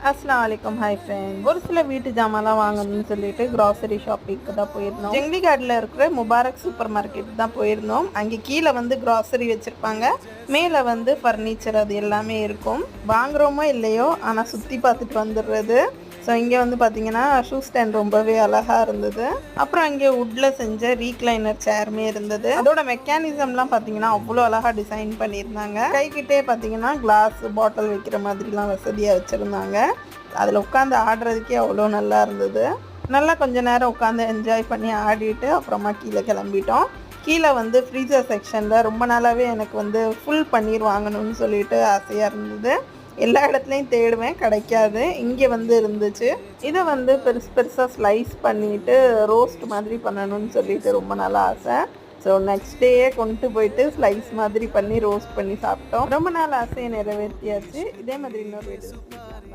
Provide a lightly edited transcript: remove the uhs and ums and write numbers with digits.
அஸ்ஸலாமு அலைக்கும். Hi friend. ஒரு சில வீட்டு ஜாமான்லாம் வாங்கணும்னு சொல்லிட்டு கிராசரி ஷாப்பிங்க்கு தான் போயிருந்தோம். ஜெங்லிகாட்டில் இருக்கிற முபாரக் சூப்பர் மார்க்கெட் தான் போயிருந்தோம். அங்கே கீழே வந்து கிராசரி வச்சுருப்பாங்க, மேலே வந்து ஃபர்னிச்சர் அது எல்லாமே இருக்கும். வாங்குகிறோமோ இல்லையோ ஆனால் சுற்றி பார்த்துட்டு வந்துடுறது. ஸோ இங்கே வந்து பார்த்தீங்கன்னா ஷூ ஸ்டாண்ட் ரொம்பவே அழகாக இருந்தது. அப்புறம் இங்கே வுட்டில் செஞ்ச ரீக்ளைனர் சேருமே இருந்தது. அதோட மெக்கானிசம்லாம் பார்த்தீங்கன்னா அவ்வளோ அழகாக டிசைன் பண்ணியிருந்தாங்க. கைக்கிட்டே பார்த்தீங்கன்னா கிளாஸ் பாட்டில் வைக்கிற மாதிரிலாம் வசதியாக வச்சுருந்தாங்க. அதில் உட்காந்து ஆடுறதுக்கே அவ்வளோ நல்லா இருந்தது. நல்லா கொஞ்சம் நேரம் உட்காந்து என்ஜாய் பண்ணி ஆடிட்டு அப்புறமா கீழே கிளம்பிட்டோம். கீழே வந்து ஃப்ரீசர் செக்ஷனில் ரொம்ப நாளாகவே எனக்கு வந்து ஃபுல் பன்னீர் வாங்கணும்னு சொல்லிட்டு ஆசையாக இருந்தது. எல்லா இடத்துலையும் தேடுவேன், கிடைக்காது. இங்கே வந்து இருந்துச்சு. இதை வந்து பெருசாக ஸ்லைஸ் பண்ணிவிட்டு ரோஸ்ட் மாதிரி பண்ணணும்னு சொல்லிட்டு ரொம்ப நாள் ஆசை. ஸோ நெக்ஸ்ட் டேயே கொண்டு போயிட்டு ஸ்லைஸ் மாதிரி பண்ணி ரோஸ்ட் பண்ணி சாப்பிட்டோம். ரொம்ப நாள் ஆசையை நிறைவேற்றியாச்சு. இதே மாதிரி இன்னொரு வீடியோ